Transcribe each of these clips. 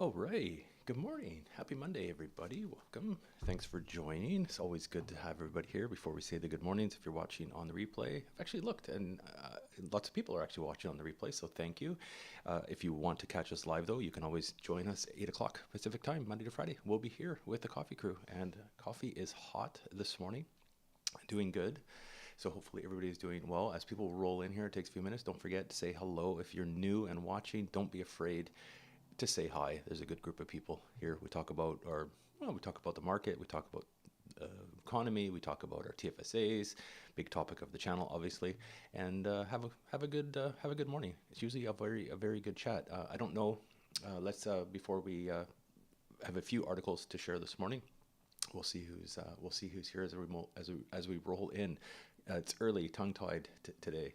All right. Good morning. Happy Monday, everybody. Welcome. Thanks for joining. It's always good to have everybody here. Before we say the good mornings, if you're watching on the replay, I've actually looked, and lots of people are actually watching on the replay, so thank you. If you want to catch us live, though, you can always join us 8 o'clock Pacific time, Monday to Friday. We'll be here with the coffee crew, and coffee is hot this morning. Doing good. So hopefully everybody's doing well. As people roll in here, it takes a few minutes. Don't forget to say hello. If you're new and watching, don't be afraid to say hi. There's a good group of people here. We talk about the market, we talk about economy, we talk about our TFSAs, big topic of the channel, obviously, and have a good morning. It's usually a very good chat. I don't know. Let's before we have a few articles to share this morning. We'll see who's here as we roll in. It's early, tongue-tied today.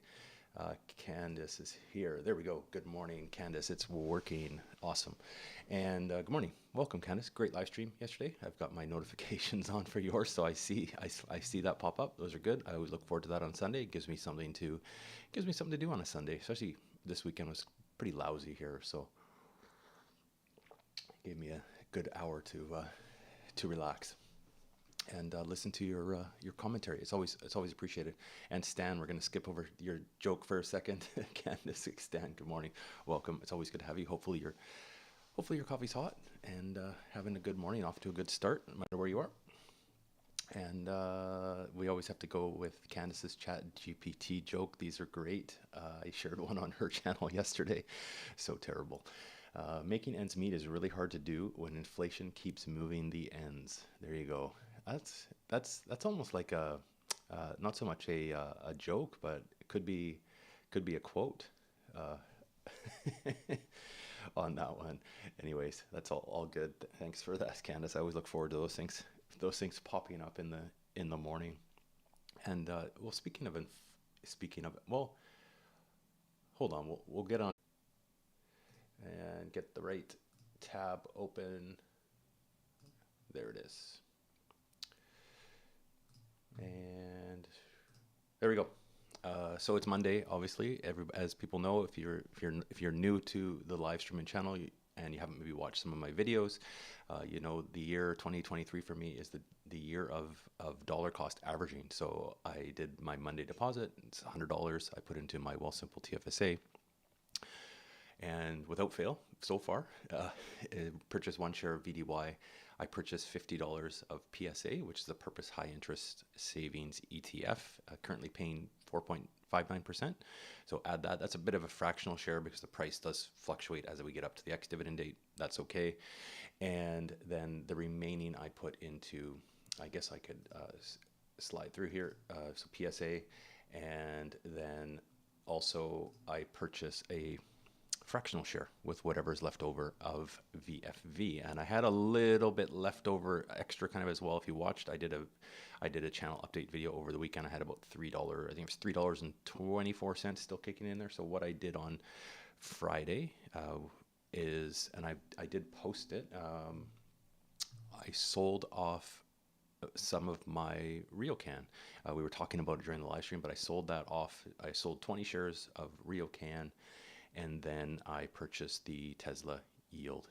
Candace is here. There we go. Good morning, Candace. It's working. Awesome. And good morning. Welcome, Candace. Great live stream yesterday. I've got my notifications on for yours, so I see that pop up. Those are good. I always look forward to that on Sunday. It gives me something to do on a Sunday. Especially this weekend was pretty lousy here, so it gave me a good hour to relax and listen to your commentary. It's always appreciated. And Stan, we're going to skip over your joke for a second. Candace, Stan, good morning, welcome. It's always good to have you. Hopefully your coffee's hot and having a good morning, off to a good start, no matter where you are. And we always have to go with Candace's Chat GPT joke. These are great. I shared one on her channel yesterday. So terrible. Making ends meet is really hard to do when inflation keeps moving the ends. There you go. That's almost like a not so much a joke, but it could be a quote on that one. Anyways, that's all good. Thanks for that, Candace. I always look forward to those things popping up in the morning. And well, speaking of well, hold on, we'll get on and get the right tab open. There it is. And there we go. So it's Monday, obviously. As people know, if you're new to the live streaming channel and you haven't maybe watched some of my videos, you know the year 2023 for me is the year of dollar cost averaging. So I did my Monday deposit. It's $100. I put into my Wealthsimple TFSA. And without fail, so far, purchased one share of VDY. I purchased $50 of PSA, which is a Purpose High Interest Savings ETF, currently paying 4.59%. So add that. That's a bit of a fractional share because the price does fluctuate as we get up to the ex-dividend date. That's okay. And then the remaining I put into, I guess I could slide through here. So PSA, and then also I purchase a fractional share with whatever's left over of VFV, and I had a little bit left over extra kind of as well. If you watched, I did a channel update video over the weekend. I had about $3, I think it was $3.24 still kicking in there. So what I did on Friday is, and I did post it, I sold off some of my RioCan. We were talking about it during the live stream, but I sold that off. I sold 20 shares of RioCan. And then I purchased the Tesla Yield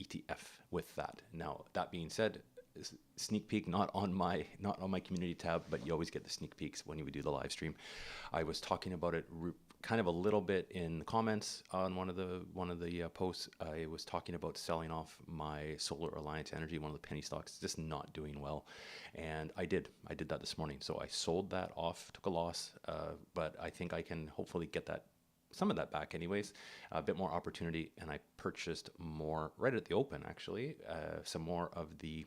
ETF with that. Now, that being said, sneak peek not on my community tab, but you always get the sneak peeks when we do the live stream. I was talking about it kind of a little bit in the comments on one of the posts. I was talking about selling off my Solar Alliance Energy, one of the penny stocks, just not doing well, and I did that this morning. So I sold that off, took a loss, but I think I can hopefully get some of that back anyways, a bit more opportunity. And I purchased more right at the open, actually, some more of the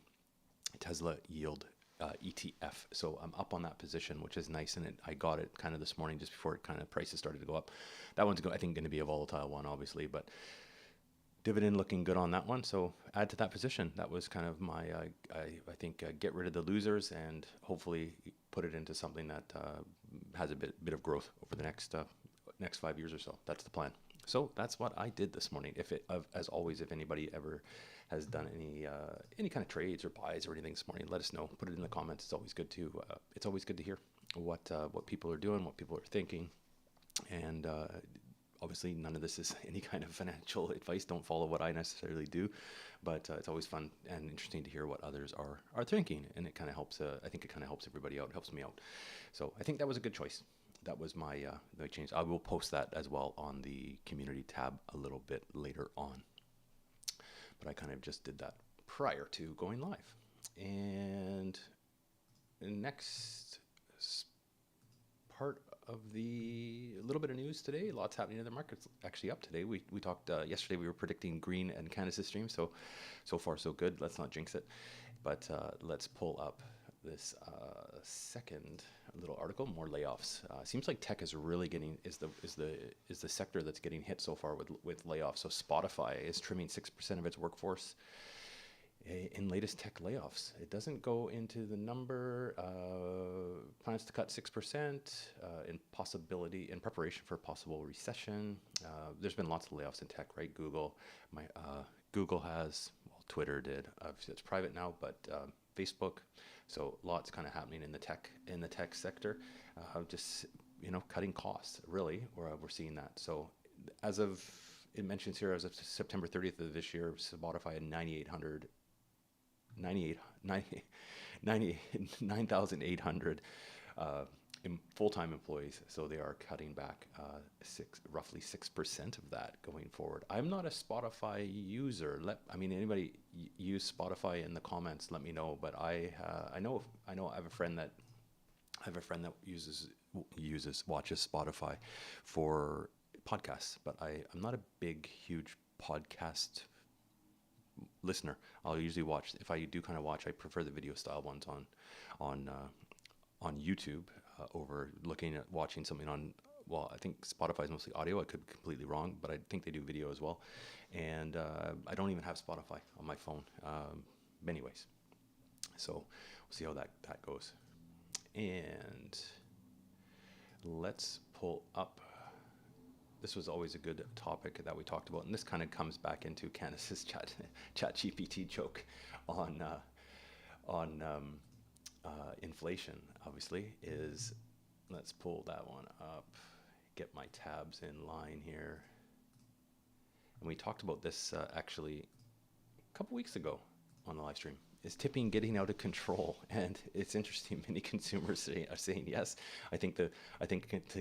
Tesla Yield ETF. So I'm up on that position, which is nice. And I got it kind of this morning just before it kind of prices started to go up. That one's I think going to be a volatile one, obviously, but dividend looking good on that one. So add to that position. That was kind of my, I think, get rid of the losers and hopefully put it into something that has a bit of growth over the next 5 years or so. That's the plan. So that's what I did this morning. As always, if anybody ever has done any kind of trades or buys or anything this morning, let us know. Put it in the comments. It's always good to hear what people are doing, what people are thinking, and obviously none of this is any kind of financial advice. Don't follow what I necessarily do, but it's always fun and interesting to hear what others are thinking, and it kind of helps. I think it kind of helps everybody out. It helps me out. So I think that was a good choice. That was my the change. I will post that as well on the community tab a little bit later on. But I kind of just did that prior to going live. And next part of the little bit of news today, lots happening in the markets. Actually up today. We talked yesterday, we were predicting green and Canada's stream, so far so good. Let's not jinx it. But let's pull up this second little article. More layoffs. Seems like tech is really getting is the sector that's getting hit so far with layoffs. So Spotify is trimming 6% of its workforce in latest tech layoffs. It doesn't go into the number. Plans to cut 6% in preparation for a possible recession. There's been lots of layoffs in tech, right? Google has, well, Twitter did. Obviously it's private now, but Facebook. So lots kind of happening in the tech sector. Just cutting costs. Really, we're seeing that. So as of it mentions here, as of September 30th of this year, Spotify had 9,800 full-time employees, so they are cutting back roughly 6% of that going forward. I'm not a Spotify user. Anybody use Spotify in the comments? Let me know. But I know I have a friend that watches Spotify for podcasts, but I'm not a huge podcast listener. I'll usually watch, if I do kind of watch, I prefer the video style ones on YouTube over watching something on, well, I think Spotify is mostly audio. I could be completely wrong, but I think they do video as well. And I don't even have Spotify on my phone. Anyways, so we'll see how that goes. And let's pull up. This was always a good topic that we talked about, and this kind of comes back into Candace's ChatGPT joke on inflation. Obviously, let's pull that one up, get my tabs in line here, and we talked about this actually a couple weeks ago on the live stream. Is tipping getting out of control? And it's interesting. Many consumers are saying yes. I think the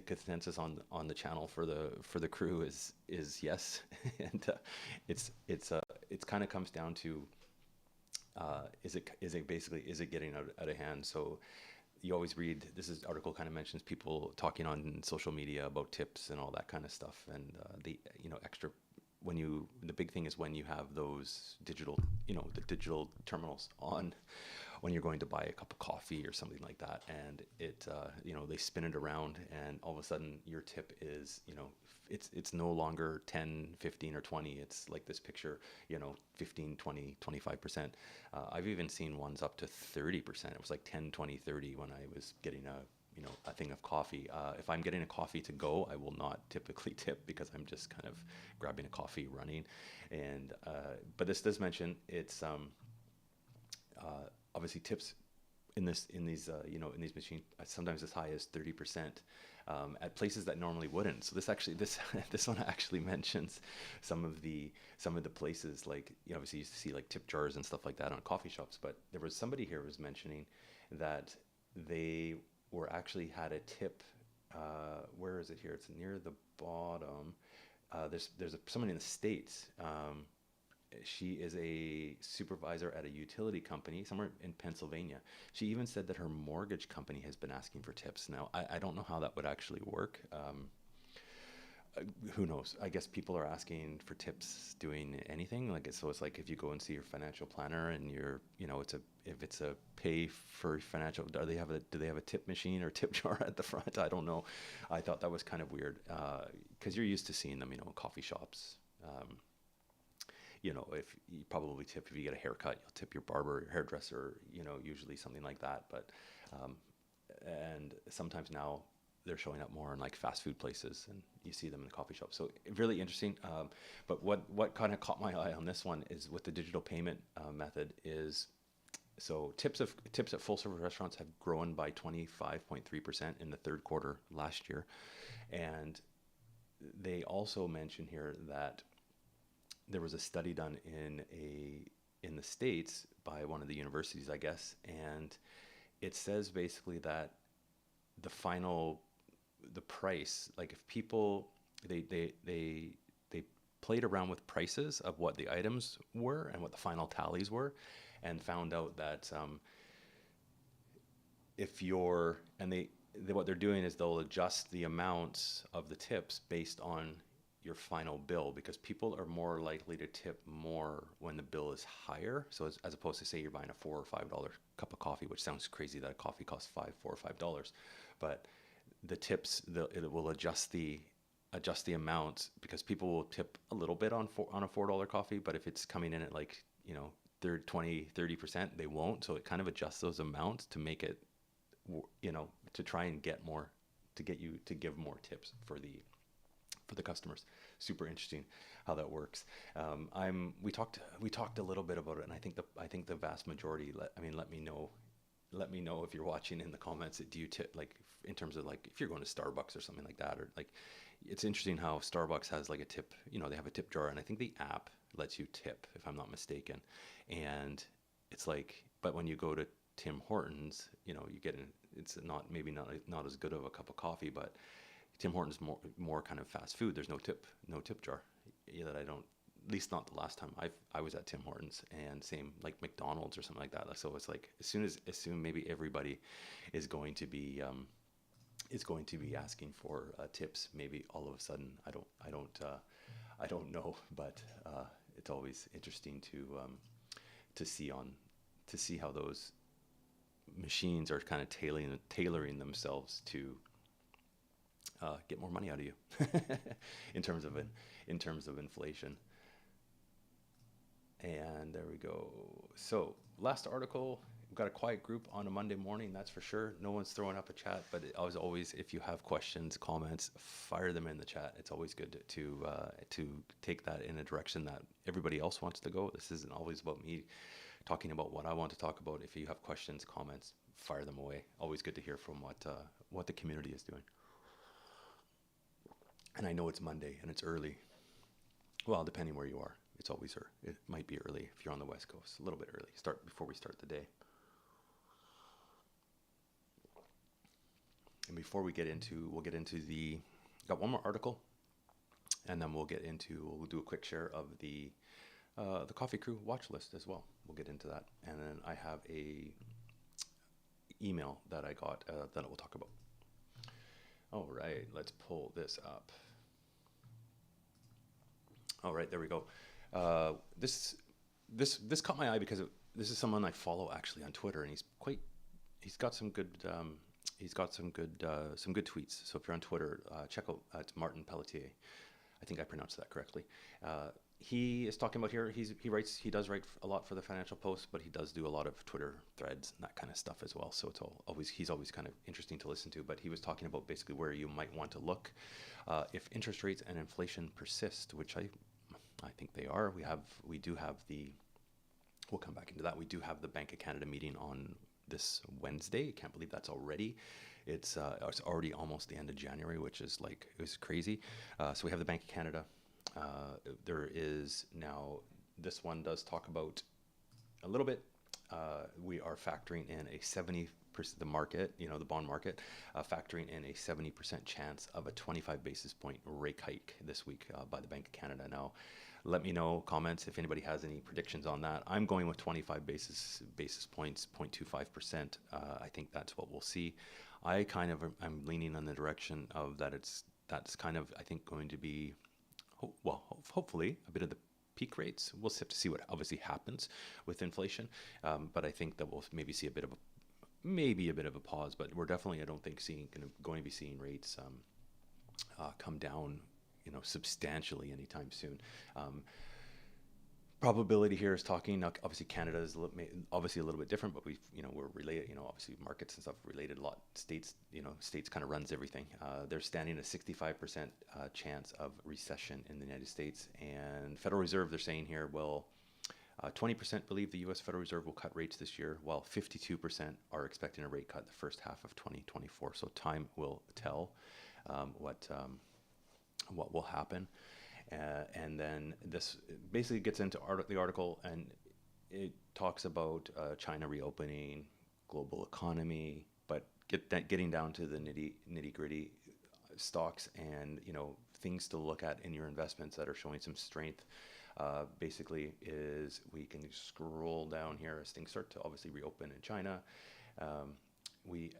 consensus on the channel for the crew is yes, and it's kind of comes down to is it getting out of hand? So you always read this article kind of mentions people talking on social media about tips and all that kind of stuff, and the extra. The big thing is when you have those digital terminals on when you're going to buy a cup of coffee or something like that, and it they spin it around, and all of a sudden your tip is it's no longer 10, 15 or 20. It's like this picture, 15, 20, 25%. I've even seen ones up to 30%. It was like 10, 20, 30 when I was getting a thing of coffee. If I'm getting a coffee to go, I will not typically tip because I'm just kind of grabbing a coffee running. And but this does mention it's obviously tips in these machines sometimes as high as 30% at places that normally wouldn't. So this one actually mentions some of the places, like obviously you used to see like tip jars and stuff like that on coffee shops, but there was somebody here who was mentioning that they actually had a tip. Where is it here? It's near the bottom. There's someone in the States. She is a supervisor at a utility company somewhere in Pennsylvania. She even said that her mortgage company has been asking for tips. Now, I don't know how that would actually work. Who knows? I guess people are asking for tips doing anything. So it's like if you go and see your financial planner and if it's a pay for financial, do they have a tip machine or tip jar at the front? I don't know. I thought that was kind of weird because you're used to seeing them, in coffee shops. If you probably tip if you get a haircut, you'll tip your barber, your hairdresser, usually something like that. But and sometimes now they're showing up more in like fast food places, and you see them in the coffee shop. So really interesting. But what kind of caught my eye on this one is with the digital payment method is, so tips at full service restaurants have grown by 25.3% in the third quarter last year, and they also mention here that there was a study done in the States by one of the universities, I guess, and it says basically that the price, like if people they played around with prices of what the items were and what the final tallies were, and found out that if you're and what they're doing is they'll adjust the amounts of the tips based on your final bill, because people are more likely to tip more when the bill is higher. So as opposed to, say, you're buying a $4 or $5 cup of coffee, which sounds crazy that a coffee costs $4 or $5, but the tips, it will adjust the amount, because people will tip a little bit on a $4 coffee, but if it's coming in at, like, 30%, they won't. So it kind of adjusts those amounts to make it, to try and get you to give more tips for the customers. Super interesting how that works. We talked a little bit about it, and I think the vast majority. Let me know if you're watching in the comments. Do you tip, like, in terms of, like, if you're going to Starbucks or something like that, or like, it's interesting how Starbucks has like a tip. They have a tip jar, and I think the app lets you tip, if I'm not mistaken. And it's like, but when you go to Tim Hortons, you get it's not as good of a cup of coffee, but Tim Hortons more kind of fast food. There's no tip jar. That I don't, at least not the last time I was at Tim Hortons, and same like McDonald's or something like that. So it's like as soon maybe everybody is going to be asking for tips. Maybe all of a sudden, I don't know, but it's always interesting to see how those machines are kind of tailoring themselves to get more money out of you in terms of inflation. And there we go. So last article, we've got a quiet group on a Monday morning, that's for sure. No one's throwing up a chat, but as always, if you have questions, comments, fire them in the chat. It's always good to take that in a direction that everybody else wants to go. This isn't always about me talking about what I want to talk about. If you have questions, comments, fire them away. Always good to hear from what the community is doing. And I know it's Monday and it's early. Well, depending where you are, it might be early if you're on the West Coast, a little bit early. Before we start the day. And before we'll get into got one more article, and then we'll do a quick share of the Coffee Crew watch list as well. We'll get into that, and then I have a email that I got that we'll talk about. All right, let's pull this up. All right, there we go. This caught my eye because this is someone I follow actually on Twitter, and he's got some good tweets. So if you're on Twitter, check out it's Martin Pelletier. I think I pronounced that correctly. He is talking about here. He does write a lot for the Financial Post, but he does do a lot of Twitter threads and that kind of stuff as well. So he's always kind of interesting to listen to. But he was talking about basically where you might want to look if interest rates and inflation persist, which I think they are. We'll come back into that. We do have the Bank of Canada meeting on this Wednesday. I can't believe that's already. It's already almost the end of January, which is it was crazy. So we have the Bank of Canada. There is now, this one does talk about a little bit. We are factoring in a 70%, the market, the bond market, factoring in a 70% chance of a 25 basis point rate hike this week by the Bank of Canada. Now, let me know, comments, if anybody has any predictions on that. I'm going with 25 basis points, 0.25%. I think that's what we'll see. I'm leaning on the direction of that's kind of, I think, going to be, hopefully a bit of the peak rates. We'll have to see what obviously happens with inflation, but I think that we'll maybe see a bit of a pause. But we're definitely, I don't think, going to be seeing rates come down, substantially anytime soon. Probability here is talking. Obviously, Canada is obviously a little bit different, but we're related. Obviously markets and stuff related a lot. States kind of runs everything. They're standing a 65% chance of recession in the United States, and Federal Reserve, they're saying here, 20% believe the U.S. Federal Reserve will cut rates this year, while 52% are expecting a rate cut the first half of 2024. So time will tell what will happen. And then this basically gets into the article, and it talks about China reopening, global economy, but getting down to the nitty gritty stocks and things to look at in your investments that are showing some strength. Basically, is we can scroll down here as things start to obviously reopen in China. We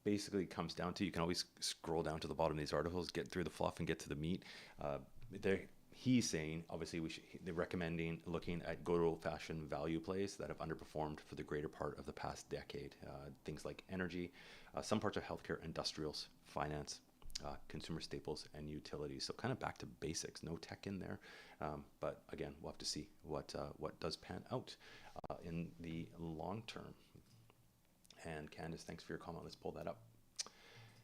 basically comes down to, you can always scroll down to the bottom of these articles, get through the fluff and get to the meat. He's saying, obviously, they're recommending looking at good old-fashioned value plays that have underperformed for the greater part of the past decade. Things like energy, some parts of healthcare, industrials, finance, consumer staples, and utilities. So kind of back to basics, no tech in there. But again, we'll have to see what does pan out in the long term. And Candace, thanks for your comment. Let's pull that up.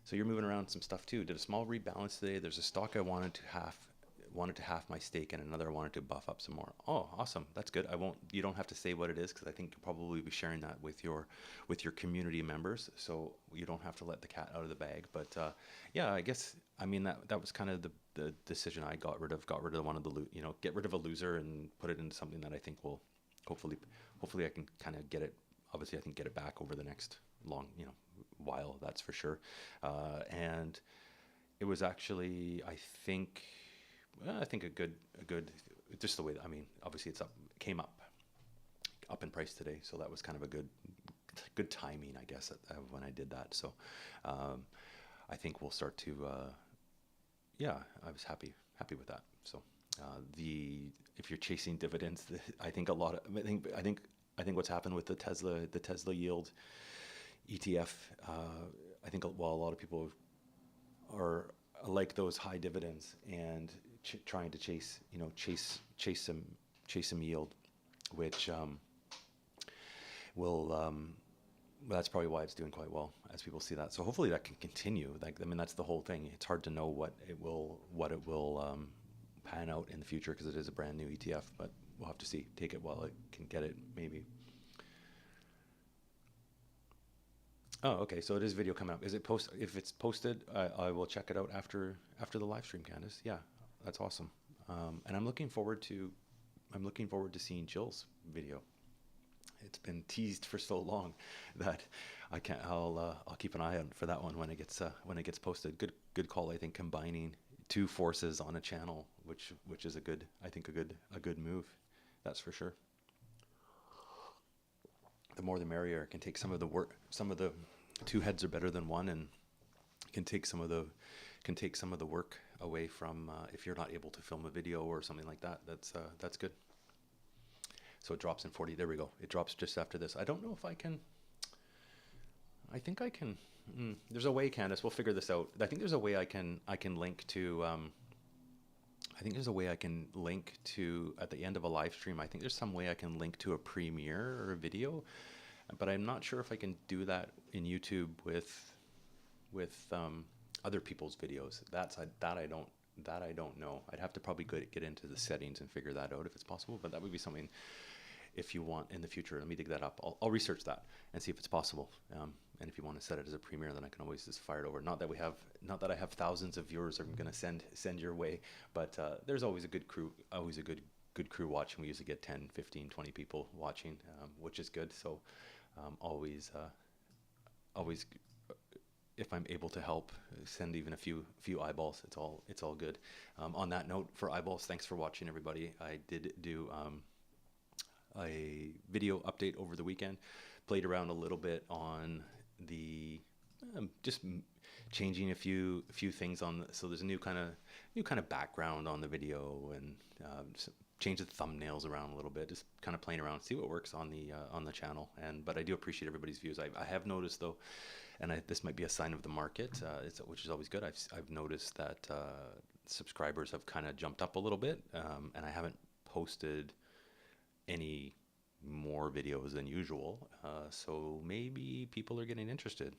So you're moving around some stuff too. Did a small rebalance today. There's a stock I wanted to half my stake in, another I wanted to buff up some more. Oh, awesome. That's good. You don't have to say what it is, because I think you'll probably be sharing that with your community members, so you don't have to let the cat out of the bag. But yeah, I guess, I mean, that was kind of the decision I got rid of one of the get rid of a loser and put it into something that I think will hopefully I can kind of get it. Obviously, I can get it back over the next long while, that's for sure. And it was actually, I think a good, just the way that, I mean, obviously came up in price today, so that was kind of a good timing, I guess, when I did that. So I think we'll start to, I was happy with that. So if you're chasing dividends, I think what's happened with the Tesla yield ETF, I think while a lot of people are like those high dividends and trying to chase some yield, which that's probably why it's doing quite well as people see that. So hopefully that can continue. That's the whole thing. It's hard to know what it will pan out in the future, because it is a brand new ETF, but we'll have to see. Take it while it can get it, maybe. Oh, okay. So it is video coming up. Is it post? If it's posted, I will check it out after the live stream, Candace. Yeah, that's awesome. And I'm looking forward to seeing Jill's video. It's been teased for so long that I'll keep an eye out for that one when it gets posted. Good call. I think combining two forces on a channel, which is a good move. That's for sure. The more the merrier. Can take some of the work. Some of the two heads are better than one, and can take some of the work away from if you're not able to film a video or something like that. That's good. So it drops in 40. There we go. It drops just after this. I don't know if I can. I think I can. There's a way, Candace. We'll figure this out. I think there's a way I can link to. I think there's a way I can link to, at the end of a live stream, I think there's some way I can link to a premiere or a video, but I'm not sure if I can do that in YouTube with other people's videos. That I don't know. I'd have to probably get into the settings and figure that out if it's possible, but that would be something, if you want in the future. Let me dig that up. I'll research that and see if it's possible. And if you want to set it as a premiere, then I can always just fire it over. Not that I have thousands of viewers I'm going to send your way, but there's always a good crew, good crew watching. We usually get 10, 15, 20 people watching, which is good. So always, if I'm able to help, send even a few eyeballs. It's all good. On that note, for eyeballs, thanks for watching, everybody. I did do a video update over the weekend. Played around a little bit on the just changing a few things on so there's a new kind of background on the video, and change the thumbnails around a little bit, just kind of playing around, see what works on the channel. But I do appreciate everybody's views. I have noticed though, and this might be a sign of the market, which is always good. I've noticed that subscribers have kind of jumped up a little bit, and I haven't posted any more videos than usual, so maybe people are getting interested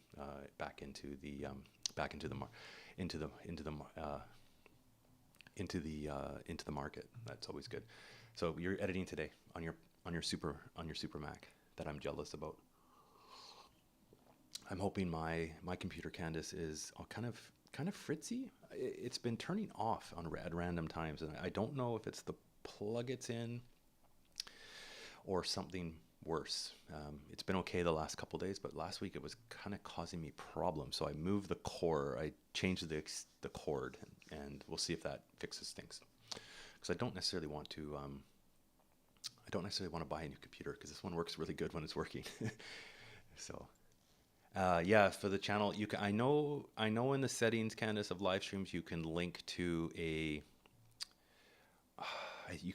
back into the market. That's always good. So you're editing today on your super Mac that I'm jealous about. I'm hoping my computer, Candace, is kind of fritzy. It's been turning off at random times, and I don't know if it's the plug it's in or something worse. It's been okay the last couple days, but last week it was kind of causing me problems. So I moved the core, I changed the cord, and we'll see if that fixes things. Because I don't necessarily want to buy a new computer, because this one works really good when it's working. So yeah, for the channel, you can. I know in the settings, Candace, of live streams, you can link to a. You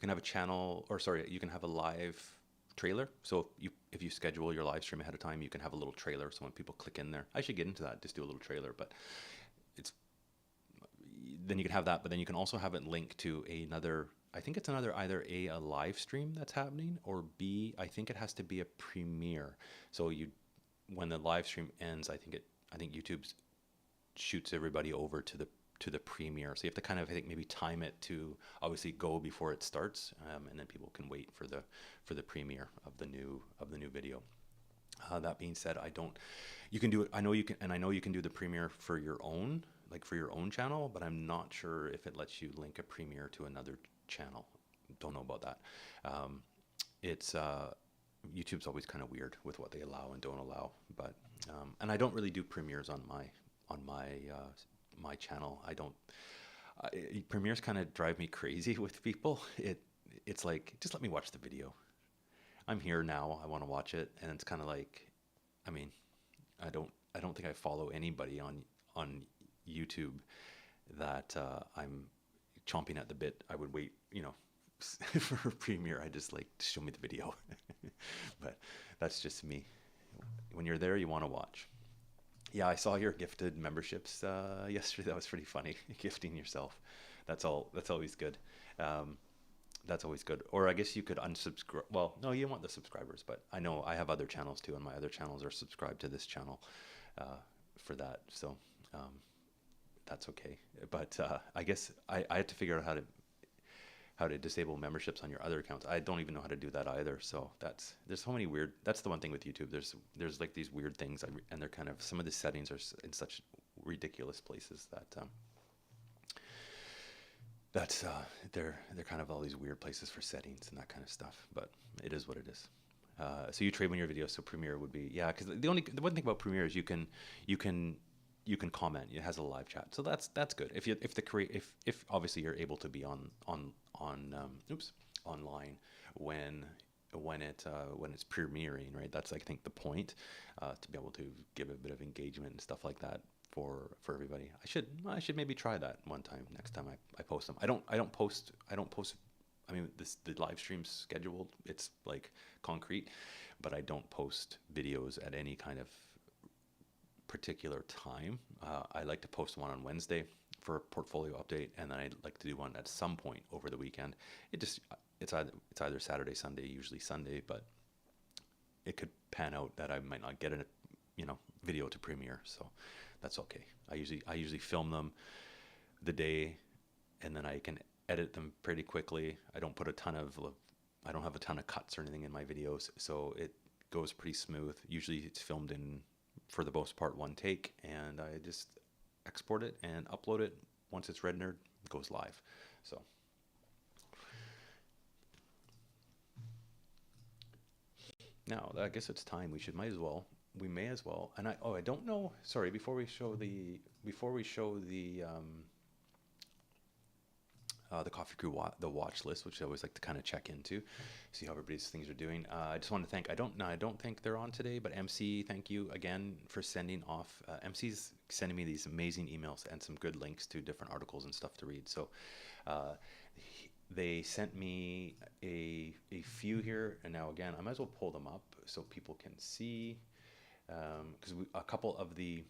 can have a channel, or sorry, you can have a live trailer. So if you schedule your live stream ahead of time, you can have a little trailer. So when people click in there, I should get into that, just do a little trailer. But then you can have that, but then you can also have it linked to another. I think it's either a live stream that's happening, or B, I think it has to be a premiere. So when the live stream ends, I think YouTube shoots everybody over to the premiere. So you have to kind of, I think, maybe time it to obviously go before it starts, and then people can wait for the premiere of the new video. That being said, you can do it. I know you can do the premiere for your own channel, but I'm not sure if it lets you link a premiere to another channel. Don't know about that. YouTube's always kind of weird with what they allow and don't allow, but and I don't really do premieres on my channel. Premieres kind of drive me crazy with people. It's like, just let me watch the video. I'm here now, I want to watch it. And it's kind of like, I mean, I don't think I follow anybody on YouTube that I'm chomping at the bit. I would wait, for a premiere. I just like, show me the video. But that's just me. When you're there, you want to watch. Yeah, I saw your gifted memberships yesterday. That was pretty funny. Gifting yourself. That's always good. That's always good. Or I guess you could unsubscribe. Well, no, you want the subscribers, but I know I have other channels too, and my other channels are subscribed to this channel for that. So that's okay. But I guess I had to figure out how to disable memberships on your other accounts. I don't even know how to do that either. So there's so many weird. That's the one thing with YouTube. There's like these weird things, and they're kind of, some of the settings are in such ridiculous places that they're kind of all these weird places for settings and that kind of stuff. But it is what it is. So you trade when your videos. So Premiere would be, yeah. Because the one thing about Premiere is you can comment. It has a live chat, so that's good. If obviously you're able to be online when it's premiering, right? That's, I think, the point, to be able to give a bit of engagement and stuff like that for everybody. I should maybe try that one time next time I post them. I don't post. I mean, the live stream's scheduled. It's like concrete, but I don't post videos at any kind of particular time. I like to post one on Wednesday for a portfolio update, and then I'd like to do one at some point over the weekend. It's either Saturday, Sunday, usually Sunday, but it could pan out that I might not get a video to premiere, so that's okay. I usually film them the day, and then I can edit them pretty quickly. I don't have a ton of cuts or anything in my videos, so it goes pretty smooth. Usually it's filmed in, for the most part, one take, and I just export it and upload it. Once it's rendered, it goes live. So now I guess it's time. We may as well. And I don't know. Sorry, before we show the Coffee Crew the watch list, which I always like to kind of check into, see how everybody's things are doing. I just want to thank, I don't think they're on today, but MC, thank you again for sending off. MC's sending me these amazing emails and some good links to different articles and stuff to read. So they sent me a few here, and now again, I might as well pull them up so people can see, because a couple of the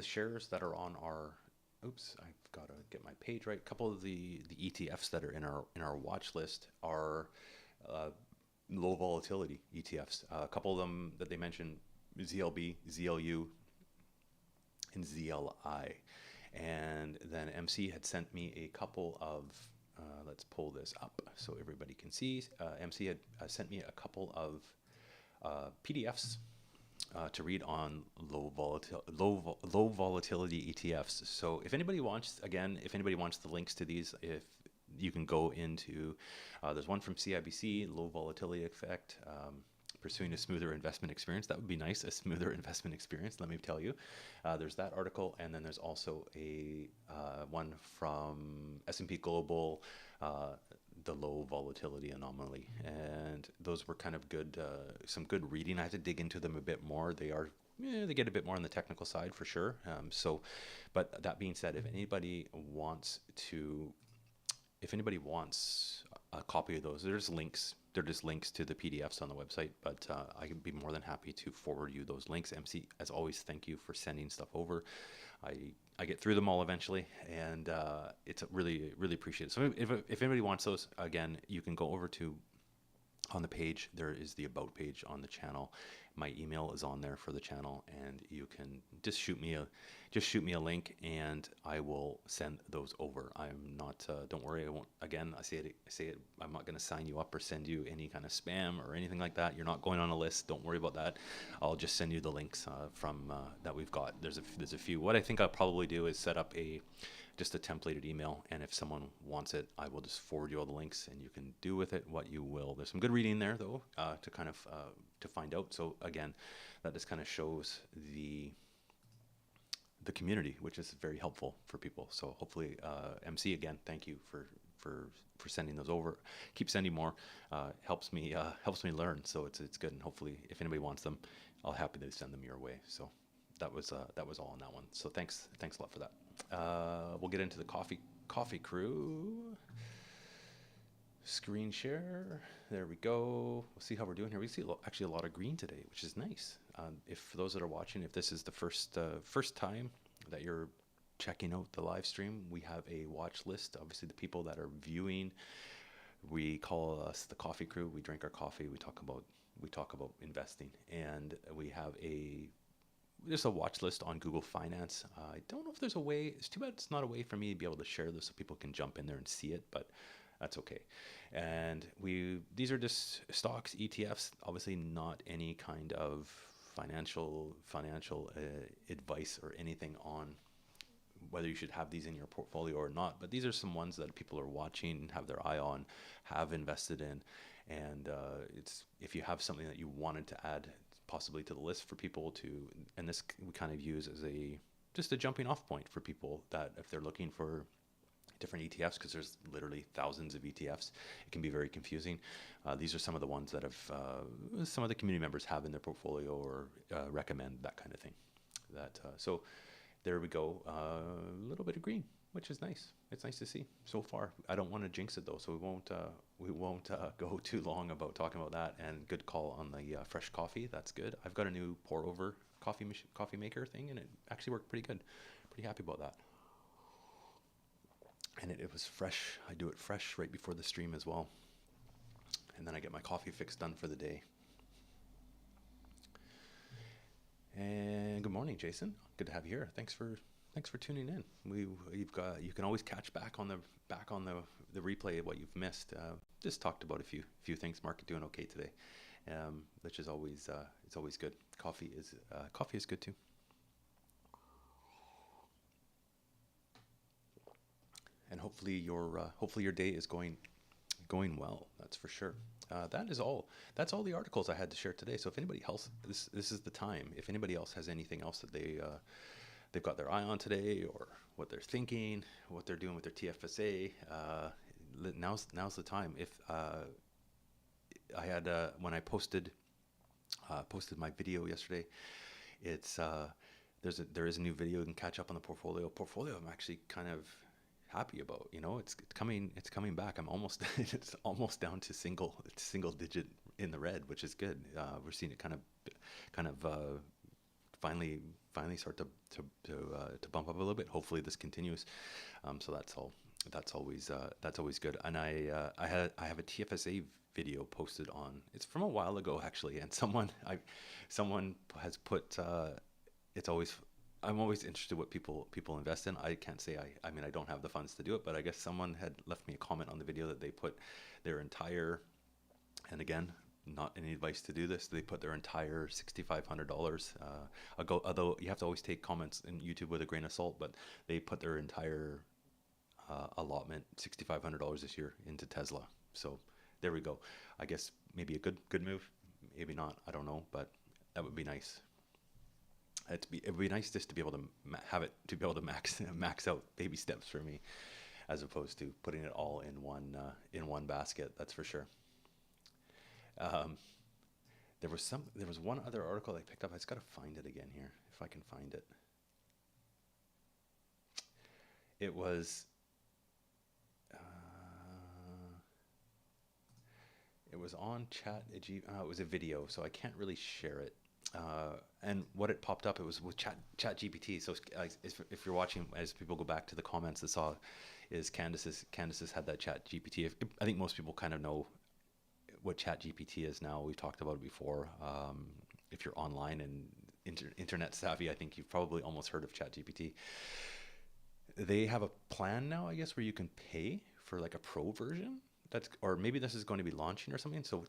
shares that are on our, oops, I've got to get my page right. A couple of the ETFs that are in our watch list are low volatility ETFs. A couple of them that they mentioned, ZLB, ZLU, and ZLI. And then MC had sent me a couple of, let's pull this up so everybody can see. MC had sent me a couple of PDFs to read on low volatility ETFs. So if anybody wants, again, if anybody wants the links to these, if you can go into, there's one from CIBC, low volatility effect, pursuing a smoother investment experience. That would be nice, a smoother investment experience, let me tell you. There's that article, and then there's also a one from S&P Global, the low volatility anomaly, and those were kind of good, some good reading. I had to dig into them a bit more. They get a bit more on the technical side for sure. But that being said, if anybody wants a copy of those, there's links. They're just links to the PDFs on the website, but I can be more than happy to forward you those links. MC, as always, thank you for sending stuff over. I get through them all eventually, and it's really, really appreciated. So if anybody wants those, again, you can go over to, on the page, there is the About page on the channel. My email is on there for the channel, and you can just shoot me a link, and I will send those over. I'm not, don't worry, I won't. Again, I say it. I'm not going to sign you up or send you any kind of spam or anything like that. You're not going on a list. Don't worry about that. I'll just send you the links from that we've got. There's a few. What I think I'll probably do is set up just a templated email, and if someone wants it, I will just forward you all the links, and you can do with it what you will. There's some good reading there, though, to kind of to find out. So again, that just kind of shows the community, which is very helpful for people. So hopefully, MC, again, thank you for sending those over. Keep sending more. Helps me learn. So it's good, and hopefully, if anybody wants them, I'll happily send them your way. So that was all on that one. So thanks a lot for that. We'll get into the coffee crew. Screen share. There we go. We'll see how we're doing here. We see actually a lot of green today, which is nice. If for those that are watching, if this is the first time that you're checking out the live stream, we have a watch list. Obviously, the people that are viewing, we call us the coffee crew. We drink our coffee. We talk about investing, and we have there's a watch list on Google Finance. I don't know if there's a way. It's too bad it's not a way for me to be able to share this so people can jump in there and see it, but that's okay. And these are just stocks, ETFs, obviously not any kind of financial advice or anything on whether you should have these in your portfolio or not. But these are some ones that people are watching, have their eye on, have invested in. And it's if you have something that you wanted to add possibly to the list for people to, and this we kind of use as just a jumping off point for people that if they're looking for different ETFs, because there's literally thousands of ETFs, it can be very confusing. These are some of the ones that some of the community members have in their portfolio or recommend, that kind of thing. So there we go. A little bit of green, which is nice. It's nice to see so far. I don't want to jinx it though, so we won't go too long about talking about that. And good call on the fresh coffee. That's good. I've got a new pour over coffee maker thing, and it actually worked pretty good. Pretty happy about that. And it was fresh. I do it fresh right before the stream as well, and then I get my coffee fix done for the day. And good morning, Jason. Good to have you here. Thanks for tuning in. You can always catch back on the replay of what you've missed. Just talked about a few things. Market doing okay today, which is always it's always good. Coffee is good too. And hopefully your day is going well. That's for sure. That is all. That's all the articles I had to share today. So if anybody else, this is the time. If anybody else has anything else that they've got their eye on today, or what they're thinking, what they're doing with their TFSA, now's the time. If I had when I posted my video yesterday, it's there is a new video you can catch up on the portfolio. I'm actually kind of happy about. It's coming back. I'm almost it's almost down to single digit in the red, which is good. We're seeing it kind of finally start to bump up a little bit. Hopefully this continues. So that's always good. And I have a TFSA video posted on. It's from a while ago actually, and someone has put. I'm always interested what people invest in. I can't say I mean I don't have the funds to do it, but I guess someone had left me a comment on the video that they put their entire, and again, not any advice to do this. They put their entire $6,500. Although you have to always take comments in YouTube with a grain of salt, but they put their entire allotment, $6,500 this year, into Tesla. So there we go. I guess maybe a good move, maybe not. I don't know, but that would be nice. It would be nice just to be able to have it to be able to max out baby steps for me, as opposed to putting it all in one basket. That's for sure. There was one other article I picked up. I just got to find it again here, if I can find it. It was on it was a video, so I can't really share it. And what it popped up, it was with ChatGPT. So if you're watching, as people go back to the comments, that saw is Candace's had that ChatGPT. I think most people kind of know what ChatGPT is now. We've talked about it before. If you're online and internet savvy, I think you've probably almost heard of ChatGPT. They have a plan now, I guess, where you can pay for like a pro version. Or maybe this is going to be launching or something. So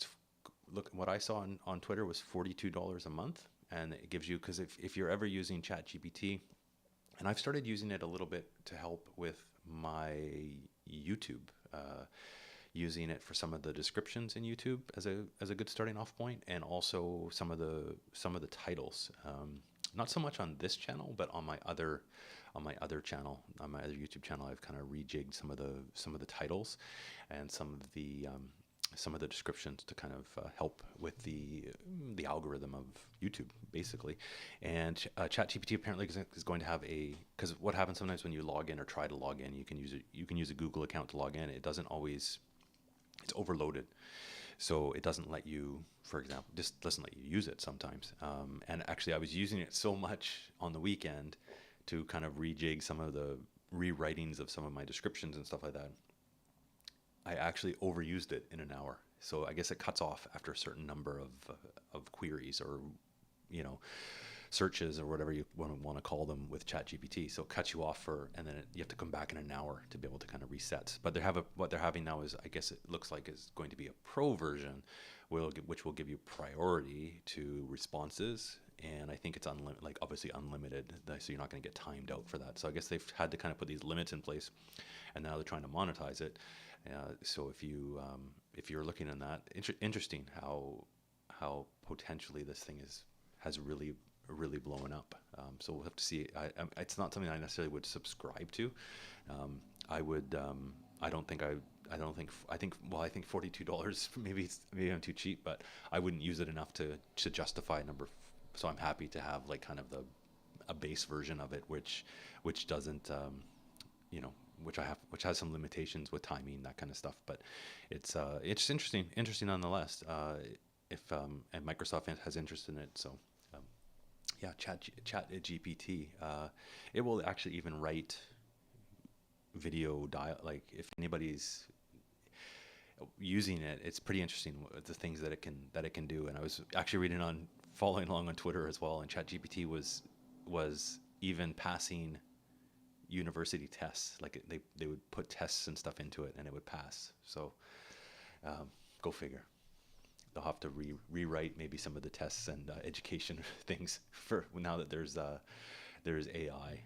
look, what I saw on Twitter was $42 a month, and it gives you, because if you're ever using ChatGPT, and I've started using it a little bit to help with my YouTube, using it for some of the descriptions in YouTube as a good starting off point, and also some of the titles. Not so much on this channel, but on my other channel, on my other YouTube channel, I've kind of rejigged some of the titles and some of the descriptions to kind of help with the algorithm of YouTube, basically. And ChatGPT apparently is going to have because what happens sometimes when you log in or try to log in, you can use a Google account to log in. It doesn't always, it's overloaded. So it doesn't let you, for example, just doesn't let you use it sometimes. And actually I was using it so much on the weekend to kind of rejig some of the rewritings of some of my descriptions and stuff like that. I actually overused it in an hour. So I guess it cuts off after a certain number of queries or, searches or whatever you want to call them with ChatGPT. So it cuts you off and then you have to come back in an hour to be able to kind of reset. But what they're having now is, I guess it looks like is going to be a pro version, which will give you priority to responses. And I think it's obviously unlimited, so you're not going to get timed out for that. So I guess they've had to kind of put these limits in place, and now they're trying to monetize it. So if you're looking at that, interesting how potentially this thing has really blown up. So we'll have to see. It's not something I necessarily would subscribe to. I think $42 maybe I'm too cheap, but I wouldn't use it enough to justify a number. So I'm happy to have like kind of a base version of it, which doesn't which has some limitations with timing, that kind of stuff. But it's interesting nonetheless. And Microsoft has interest in it, so yeah, ChatGPT. It will actually even write video like if anybody's using it, it's pretty interesting the things that it can do. And I was actually following along on Twitter as well, and ChatGPT was even passing university tests. Like they would put tests and stuff into it and it would pass. So go figure. They'll have to rewrite maybe some of the tests and education things for now that there's AI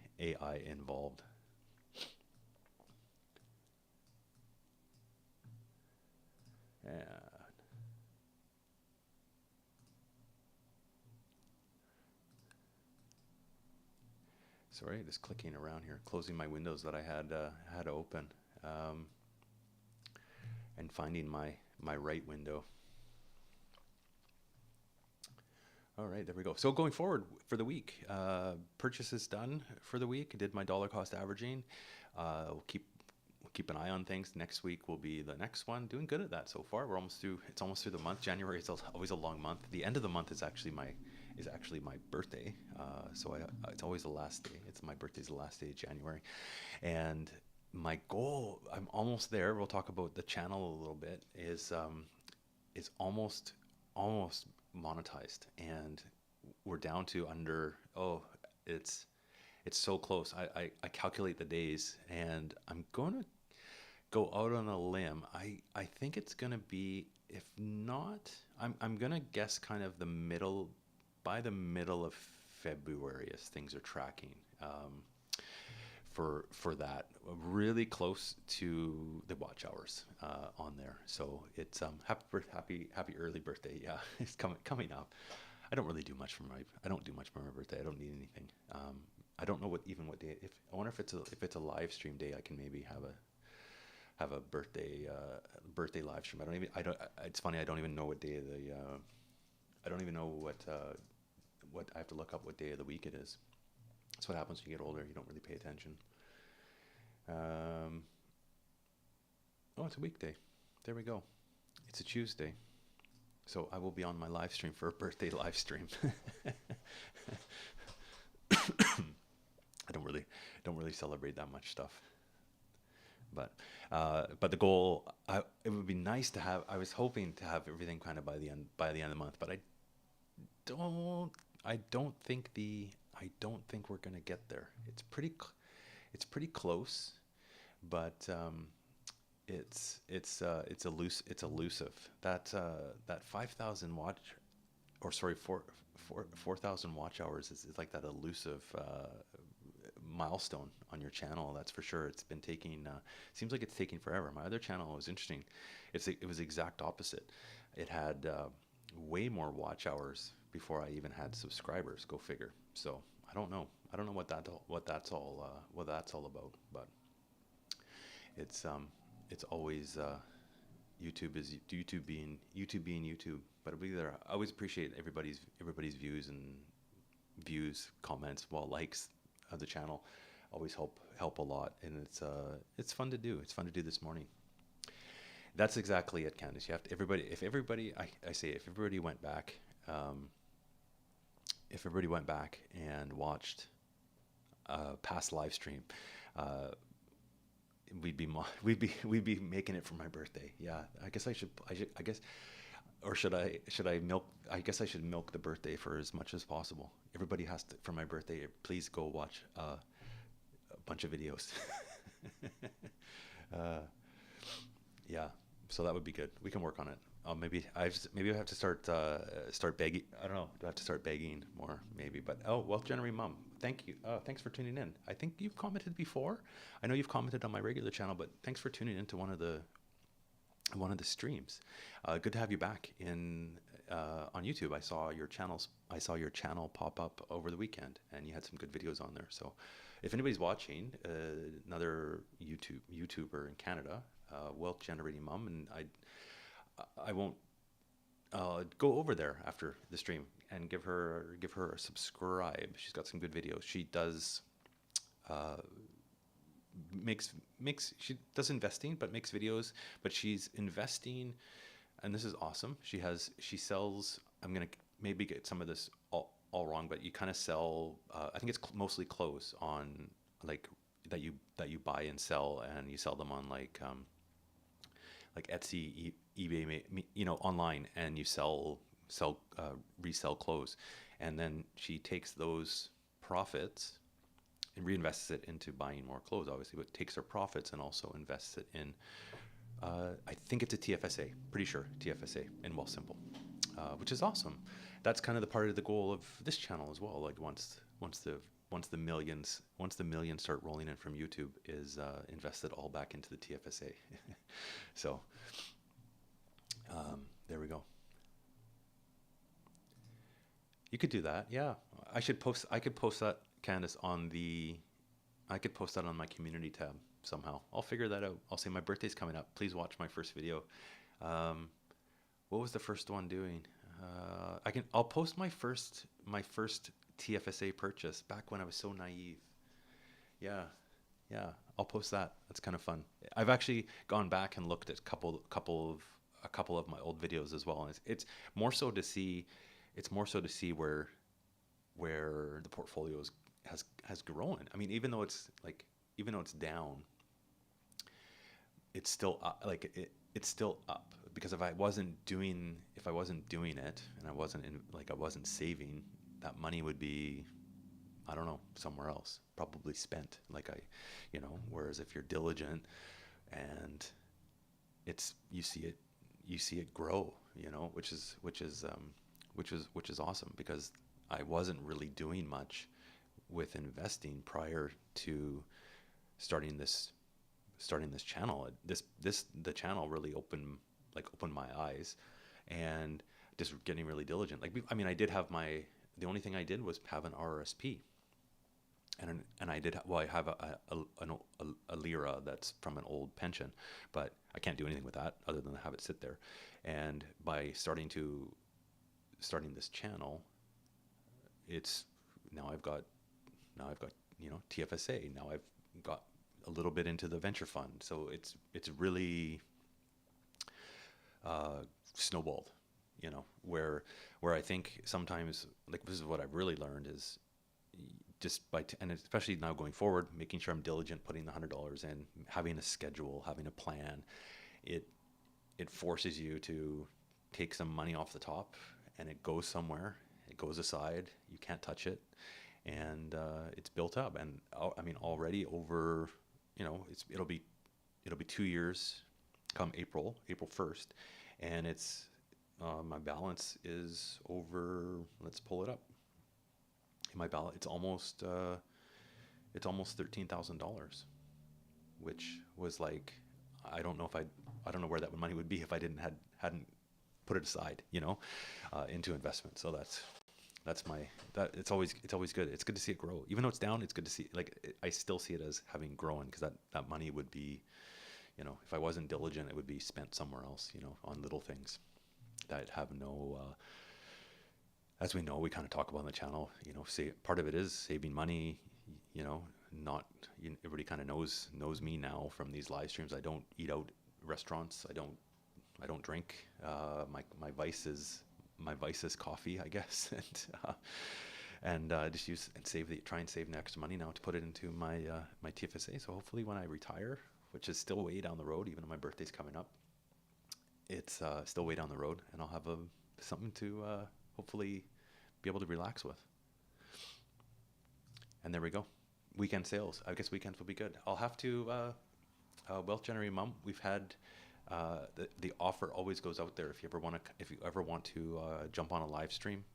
involved. Yeah. Sorry, just clicking around here, closing my windows that I had open, and finding my right window. All right, there we go. So going forward for the week, purchases done for the week. I did my dollar cost averaging. We'll keep an eye on things. Next week will be the next one. Doing good at that so far. We're almost through. It's almost through the month. January is always a long month. The end of the month is actually my birthday. So it's always the last day. My birthday's the last day of January, and my goal, I'm almost there. We'll talk about the channel a little bit. Is almost monetized, and we're down to under. It's so close. I calculate the days, and I'm going to go out on a limb, I think it's gonna be, if not, I'm gonna guess kind of by the middle of February as things are tracking. For that, really close to the watch hours on there. So it's happy early birthday. Yeah, it's coming up. I don't do much for my birthday. I don't need anything. I don't know what day. I wonder if it's a live stream day, I can maybe have a birthday live stream. It's funny, I don't even know what day of the I don't even know what I have to look up what day of the week it is. That's what happens when you get older. You don't really pay attention. Oh, it's a weekday. There we go. It's a Tuesday. So I will be on my live stream for a birthday live stream. I don't really celebrate that much stuff. But the goal, it would be nice to have. I was hoping to have everything kind of by the end of the month, but I don't think we're gonna get there. It's pretty close, but it's elusive. That 5,000 watch, or sorry, 4,000 watch hours is like that elusive milestone on your channel. That's for sure. It's been taking. Seems like it's taking forever. My other channel was interesting. It was the exact opposite. It had way more watch hours before I even had subscribers. Go figure. So I don't know what that's all about. But it's always YouTube being YouTube. But I always appreciate everybody's views, comments, likes of the channel. Always help a lot, and it's fun to do. It's fun to do this morning. That's exactly it, Candice. You have to, if everybody went back, and watched past live stream, we'd be making it for my birthday. Yeah, I guess I should, or should I milk? I guess I should milk the birthday for as much as possible. Everybody has to, for my birthday, please go watch a bunch of videos. Yeah, so that would be good. We can work on it. Maybe I have to start begging. I don't know. Do I have to start begging more? Maybe. But Wealth Generating Mom, thank you. Thanks for tuning in. I think you've commented before. I know you've commented on my regular channel, but thanks for tuning into one of the streams. Good to have you back on YouTube. I saw your channel pop up over the weekend, and you had some good videos on there. So, if anybody's watching, another YouTuber in Canada, Wealth Generating Mom, and I won't go over there after the stream and give her a subscribe. She's got some good videos. She does she does investing, but makes videos. But she's investing, and this is awesome. She sells. I'm gonna maybe get some of this all wrong, but you kind of sell. I think it's mostly clothes on like that you buy and sell, and you sell them on like Etsy, eBay, online, and you resell clothes, and then she takes those profits and reinvests it into buying more clothes, obviously, but takes her profits and also invests it in, I think it's a TFSA, pretty sure TFSA in Wealthsimple, which is awesome. That's kind of the part of the goal of this channel as well. Like once the millions start rolling in from YouTube, is invested all back into the TFSA. So there we go. You could do that. Yeah, I could post that, Candice, I could post that on my community tab somehow. I'll figure that out. I'll say my birthday's coming up. Please watch my first video. What was the first one doing? I'll post my first TFSA purchase back when I was so naive. Yeah, I'll post that. That's kind of fun. I've actually gone back and looked at a couple of my old videos as well, and it's more so to see where the portfolio has grown. I mean, even though it's down, it's still up, it's still up, because if I wasn't doing it, and I wasn't saving, that money would be, I don't know, somewhere else, probably spent. Whereas if you're diligent and you see it grow, which is awesome, because I wasn't really doing much with investing prior to starting this channel. The channel really opened my eyes, and just getting really diligent. I did have the only thing I did was have an RRSP, and I have a lira that's from an old pension, but I can't do anything with that other than have it sit there. And by starting this channel, it's now I've got TFSA. Now I've got a little bit into the venture fund, so it's really snowballed, where I think sometimes, this is what I've really learned, is just and especially now going forward, making sure I'm diligent, putting the $100 in, having a schedule, having a plan. It forces you to take some money off the top, and it goes somewhere. It goes aside. You can't touch it, and it's built up. And already over, it'll be 2 years come April 1st, and it's my balance is over. Let's pull it up. My balance, it's almost $13,000, which was I don't know where that money would be if I hadn't put it aside, into investment. So it's always good. It's good to see it grow, even though it's down. It's good to see, I still see it as having grown, because that money would be, if I wasn't diligent, it would be spent somewhere else, on little things that have no. As we know, we kind of talk about on the channel, part of it is saving money, everybody kind of knows me now from these live streams. I don't eat out restaurants. I don't drink. My vice is coffee, I guess. And just use and try and save the extra money now to put it into my TFSA. So hopefully when I retire, which is still way down the road, even though my birthday's coming up, it's still way down the road, and I'll have something to hopefully be able to relax with. And there we go. Weekend sales. I guess weekends will be good. I'll have to Wealth Generating Mom. We've had the offer always goes out there. If you ever want to jump on a live stream,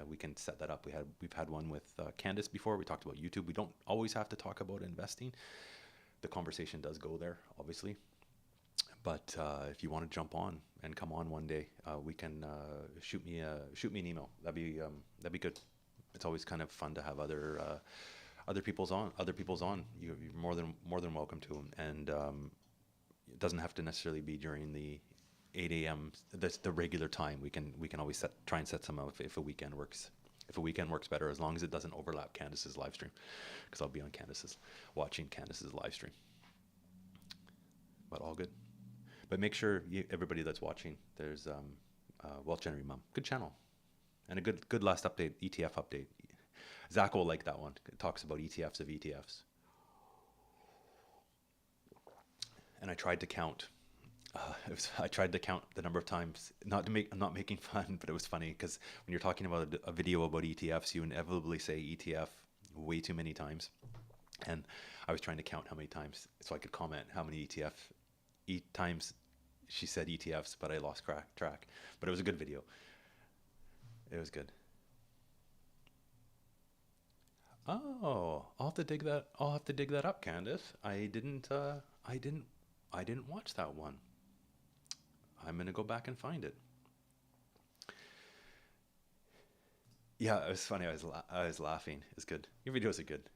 we can set that up. We've had one with Candace before. We talked about YouTube. We don't always have to talk about investing. The conversation does go there, obviously. But if you want to jump on and come on one day, we can shoot me an email. That'd be good. It's always kind of fun to have other people's on. You're more than welcome to them, and it doesn't have to necessarily be during the 8 a.m. That's the regular time. We can always try and set some up if a weekend works. If a weekend works better, as long as it doesn't overlap Candace's live stream, because I'll be on watching Candace's live stream. But all good. But make sure everybody that's watching, there's Wealth Generating Mom, good channel, and a good last update, ETF update. Zach will like that one. It talks about ETFs of ETFs. And I tried to count. I tried to count the number of times. I'm not making fun, but it was funny, because when you're talking about a video about ETFs, you inevitably say ETF way too many times. And I was trying to count how many times, so I could comment how many times she said ETFs, but I lost track. But it was a good video. It was good. Oh, I'll have to dig that up, Candace. I didn't watch that one. I'm gonna go back and find it. Yeah, it was funny. I was laughing. It's good. Your videos are good.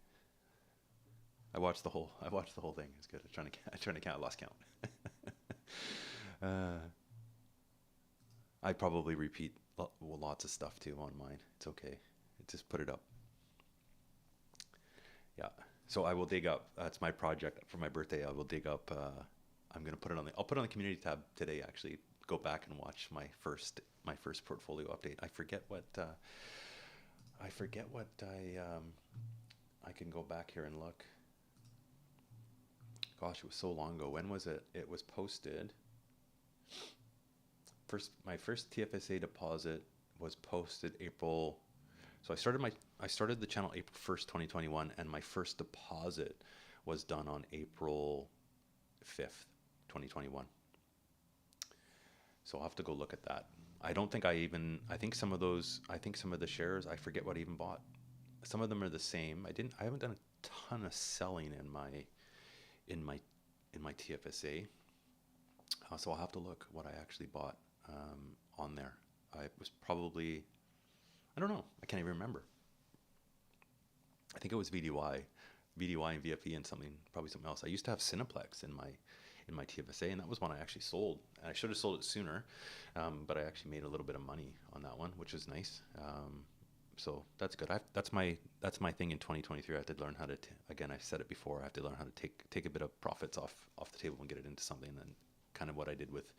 I watched the whole thing. It's good. I'm trying to count. I lost count. I probably repeat lots of stuff too on mine. It's okay. Just put it up. Yeah. So I will dig up. That's my project for my birthday. I will dig up. I'm gonna put it on I'll put it on the community tab today. Actually, go back and watch my first portfolio update. I forget what I can go back here and look. Gosh, it was so long ago. When was it? It was posted. My first TFSA deposit was posted April. So I started the channel April 1st, 2021, and my first deposit was done on April 5th. 2021. So I'll have to go look at that. I don't think I think some of the shares, I forget what I even bought. Some of them are the same. I haven't done a ton of selling in my TFSA. So I'll have to look what I actually bought on there. I was probably, I don't know, I can't even remember. I think it was VDY and VFE and probably something else. I used to have Cineplex in my TFSA, and that was one I actually sold. And I should have sold it sooner, but I actually made a little bit of money on that one, which is nice. So that's good. That's my thing in 2023. I have to learn how to, again, I've said it before, I have to learn how to take a bit of profits off the table and get it into something. And kind of what I did with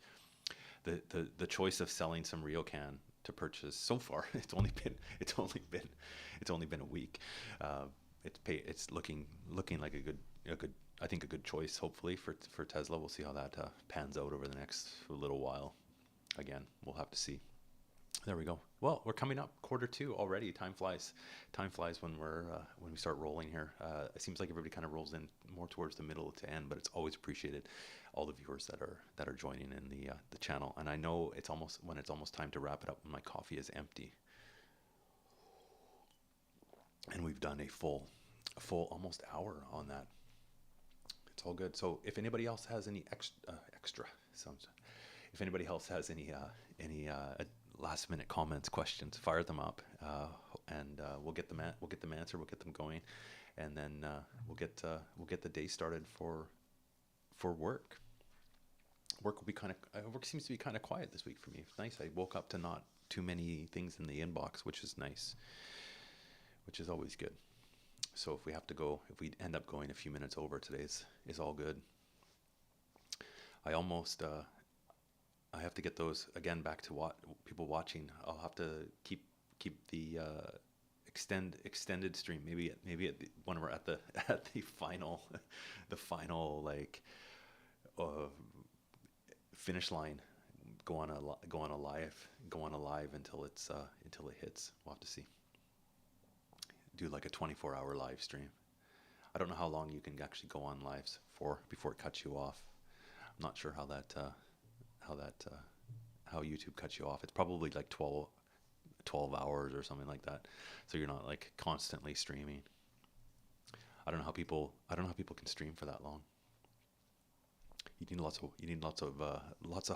the choice of selling some RioCan to purchase so far. It's only been a week. It's looking like a good choice. Hopefully for Tesla. We'll see how that pans out over the next little while. Again, we'll have to see. There we go. Well, we're coming up Q2 already. Time flies. Time flies when we start rolling here. It seems like everybody kind of rolls in more towards the middle to end, but it's always appreciated, all the viewers that are joining in the channel. And I know it's almost time to wrap it up when my coffee is empty. And we've done a full almost hour on that. It's all good. So if anybody else has any extra sounds, if anybody else has any last minute comments, questions, fire them up, and we'll get them answered. We'll get them going, and then we'll get the day started for work. Work seems to be kind of quiet this week for me. It's nice. I woke up to not too many things in the inbox, which is nice, which is always good. So if we end up going a few minutes over, today's is all good. I have to get those again back to people watching. I'll have to keep the extended stream. Maybe when we're at the final finish line. Go on a live until it hits. We'll have to see. Do like a 24-hour live stream. I don't know how long you can actually go on lives for before it cuts you off. I'm not sure how YouTube cuts you off. It's probably like 12 hours or something like that. So you're not like constantly streaming. I don't know how people can stream for that long. You need lots of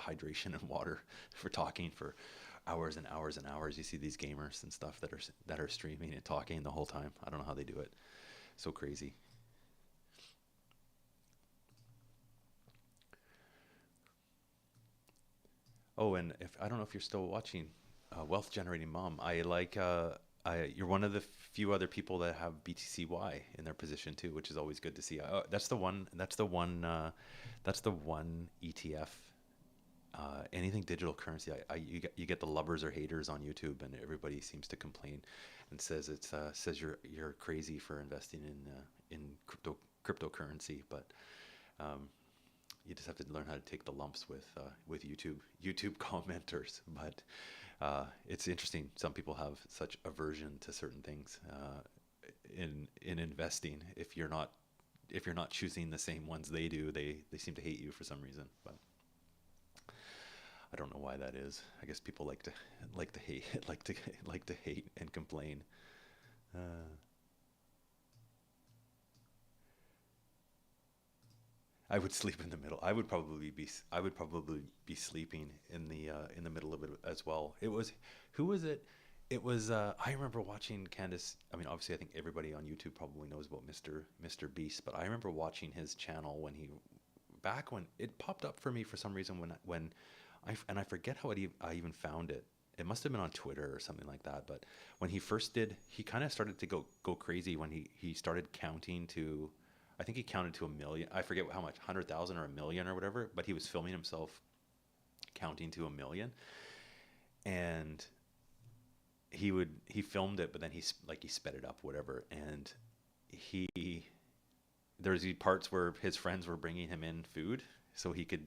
hydration and water for talking for hours and hours and hours. You see these gamers and stuff that are streaming and talking the whole time. I don't know how they do it. So crazy. Oh, and I don't know if you're still watching Wealth Generating Mom. You're one of the few other people that have BTC.Y in their position too, which is always good to see. That's the one ETF. Anything digital currency, you get the lovers or haters on YouTube, and everybody seems to complain and says you're crazy for investing in cryptocurrency, but you just have to learn how to take the lumps with YouTube commenters. But it's interesting. Some people have such aversion to certain things in investing. If you're not choosing the same ones they do, they seem to hate you for some reason. But I don't know why that is. I guess people like to hate and complain. I would sleep in the middle. I would probably be sleeping in the middle of it as well. Who was it? It was I remember watching Candace. I mean, obviously, I think everybody on YouTube probably knows about Mr. Beast, but I remember watching his channel when it popped up for me for some reason when I forget how I even found it. It must have been on Twitter or something like that. But when he first he kind of started to go crazy when he started counting to. I think he counted to 1 million. I forget how much, 100,000 or 1 million or whatever. But he was filming himself counting to 1 million, and he filmed it, but then he sped it up, whatever. And there's these parts where his friends were bringing him in food, so he could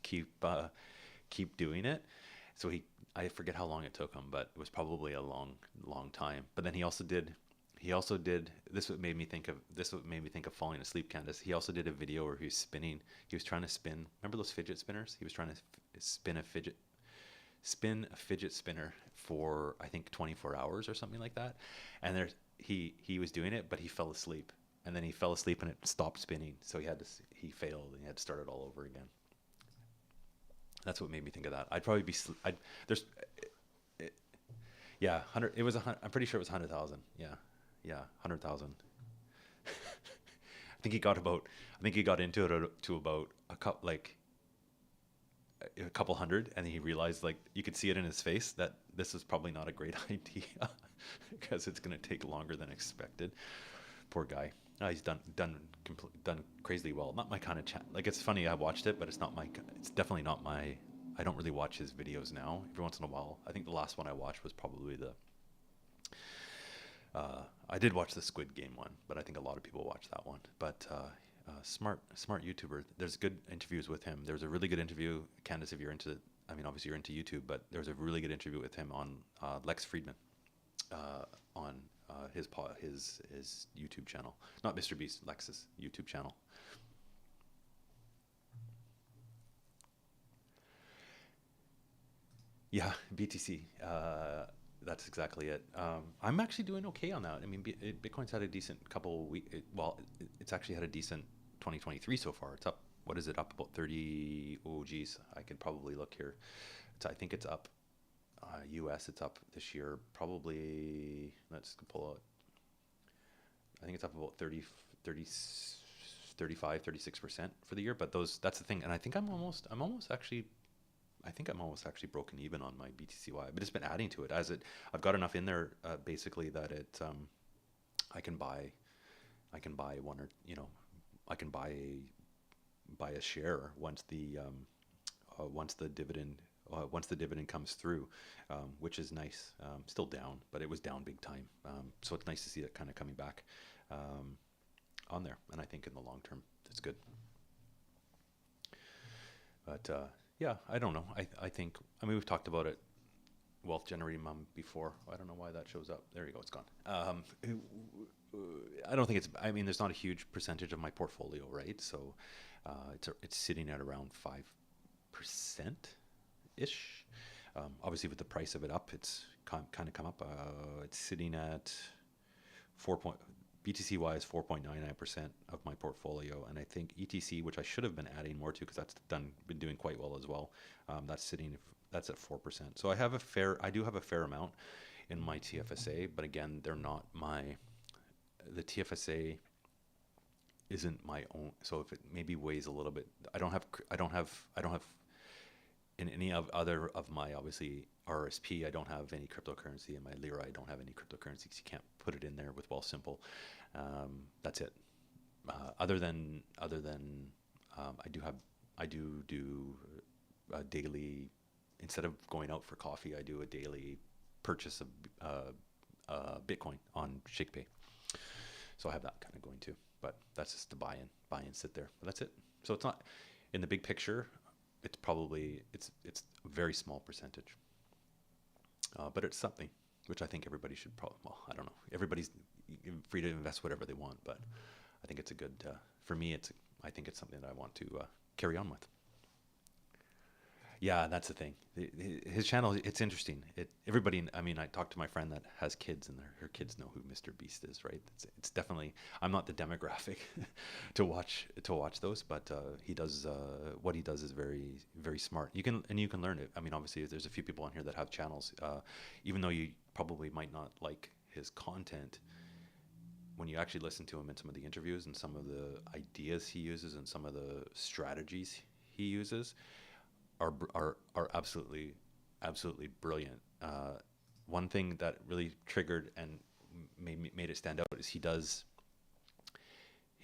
keep doing it. I forget how long it took him, but it was probably a long time. But then he he also did this. What made me think of falling asleep, Candace. He also did a video where he was spinning. He was trying to spin. Remember those fidget spinners? He was trying to spin a fidget spinner for I think 24 hours or something like that. And he was doing it, but he fell asleep. And then he fell asleep and it stopped spinning. So he failed and he had to start it all over again. That's what made me think of that. I'd probably be there's yeah, 100. It was I'm pretty sure it was 100,000. Yeah, 100,000. I think he got into it to about a couple hundred, and he realized, like, you could see it in his face that this is probably not a great idea because it's going to take longer than expected. Poor guy. He's done crazily well. Not my kind of chat. Like, it's funny, I watched it, but it's definitely not my. I don't really watch his videos now. Every once in a while, I think the last one I watched was probably I did watch the Squid Game one, but I think a lot of people watch that one. But smart YouTuber. There's good interviews with him. There's a really good interview, Candace, if you're into. I mean, obviously you're into YouTube, but there's a really good interview with him on Lex Friedman on his YouTube channel, not Mr. Beast, Lex's YouTube channel. Yeah, BTC. That's exactly it. I'm actually doing okay on that. I mean, Bitcoin's had a decent couple weeks. It's actually had a decent 2023 so far. It's up. What is it? Up about 30. Oh, geez. I could probably look here. I think it's up. US, it's up this year. Probably. Let's pull out. I think it's up about 35, 36% for the year. But that's the thing. And I think I'm almost actually broken even on my BTC.Y, but it's been adding to it I've got enough in there basically that I can buy one, or I can buy a share once the dividend comes through, which is nice. Still down, but it was down big time. So it's nice to see it kind of coming back on there, and I think in the long term it's good. But yeah, I don't know. I think, I mean, we've talked about it, wealth generating mom, before. I don't know why that shows up. There you go, it's gone. I don't think there's not a huge percentage of my portfolio, right? So it's sitting at around 5%-ish. Obviously, with the price of it up, it's kind of come up. It's sitting at BTC.Y is 4.99% of my portfolio, and I think ETC, which I should have been adding more to because that's been doing quite well as well. That's at 4%. So I do have a fair amount in my TFSA, but again, they're not the TFSA isn't my own. So if it maybe weighs a little bit, I don't have in any other of my, obviously, RSP, I don't have any cryptocurrency. In my Lira, I don't have any cryptocurrencies. You can't put it in there with Wealthsimple. That's it. Other than I do a daily, instead of going out for coffee, I do a daily purchase of Bitcoin on Shakepay. So I have that kind of going too. But that's just the buy in, sit there. But that's it. So it's not, in the big picture, it's probably, it's a very small percentage. But it's something which I think everybody should probably, well, I don't know. Everybody's free to invest whatever they want, but I think it's a good, for me, I think it's something that I want to carry on with. Yeah, that's the thing. His channel, it's interesting. Everybody, I mean, I talked to my friend that has kids, and her kids know who Mr. Beast is, right? It's definitely, I'm not the demographic to watch those, but he does, what he does is very, very smart. You can learn it. I mean, obviously, there's a few people on here that have channels, even though you probably might not like his content. When you actually listen to him in some of the interviews and some of the ideas he uses and some of the strategies he uses, are absolutely brilliant. One thing that really triggered and made it stand out is he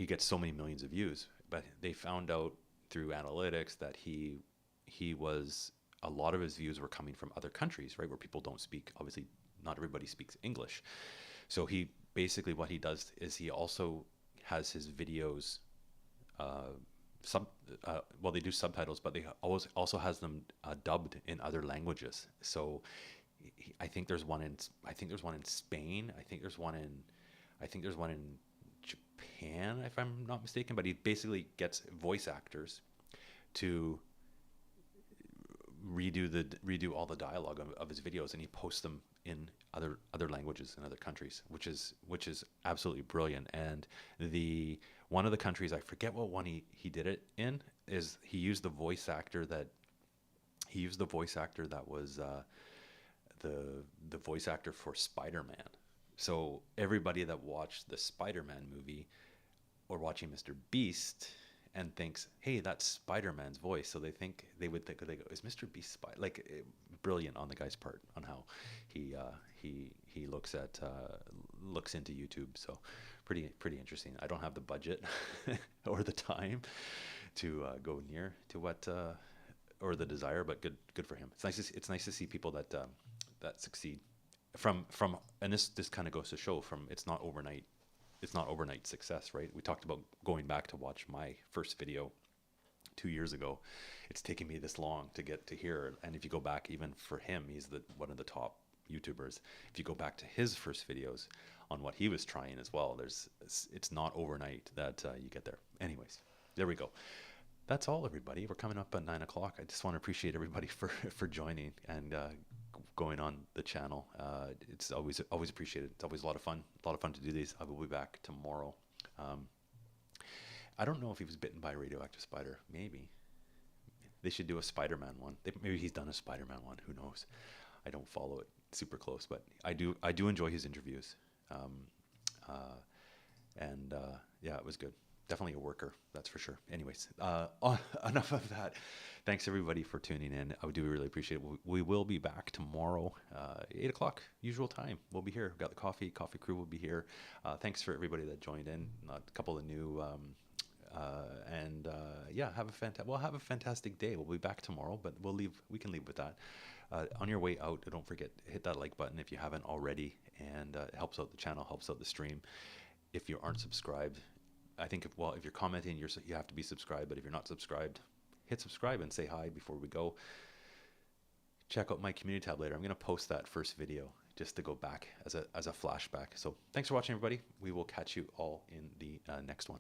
gets so many millions of views, but they found out through analytics that a lot of his views were coming from other countries, right, where people don't speak, obviously not everybody speaks English. So basically what he does is he also has his videos they do subtitles, but they also has them dubbed in other languages. So I think there's one in Spain. I think there's one in I think there's one in Japan, if I'm not mistaken, but he basically gets voice actors to redo all the dialogue of his videos, and he posts them in other languages in other countries, which is absolutely brilliant. And the one of the countries, I forget what one he did it in, is he used the voice actor that was the voice actor for Spider-Man. So everybody that watched the Spider-Man movie or watching Mr. Beast and thinks, hey, that's Spider-Man's voice. So they would think, they go, is Mr. Beast brilliant on the guy's part on how he looks into YouTube. So pretty interesting. I don't have the budget or the time to go near to what or the desire, but good for him. It's nice to see people that succeed from and this kind of goes to show it's not overnight success, right? We talked about going back to watch my first video 2 years ago. It's taken me this long to get to here, and if you go back, even for him, he's one of the top YouTubers. If you go back to his first videos on what he was trying as well, it's not overnight that you get there. Anyways, there we go. That's all, everybody. We're coming up at 9 o'clock. I just want to appreciate everybody for joining and going on the channel. It's always appreciated. It's always a lot of fun to do these. I will be back tomorrow. I don't know if he was bitten by a radioactive spider. Maybe they should do a Spider-Man one. Maybe he's done a Spider-Man one. Who knows? I don't follow it super close, but I do enjoy his interviews. Yeah, it was good. Definitely a worker, that's for sure. Anyways, enough of that. Thanks everybody for tuning in. I do really appreciate it. We will be back tomorrow, 8 o'clock, usual time. We'll be here. We've got the coffee crew will be here. Thanks for everybody that joined in. A couple of new, yeah, have a fantastic day. We'll be back tomorrow, but we can leave with that. On your way out, don't forget, hit that like button if you haven't already, and it helps out the channel, helps out the stream. If you aren't subscribed, I think if you're commenting, you have to be subscribed. But if you're not subscribed, hit subscribe and say hi before we go. Check out my community tab later. I'm going to post that first video just to go back as a flashback. So thanks for watching, everybody. We will catch you all in the next one.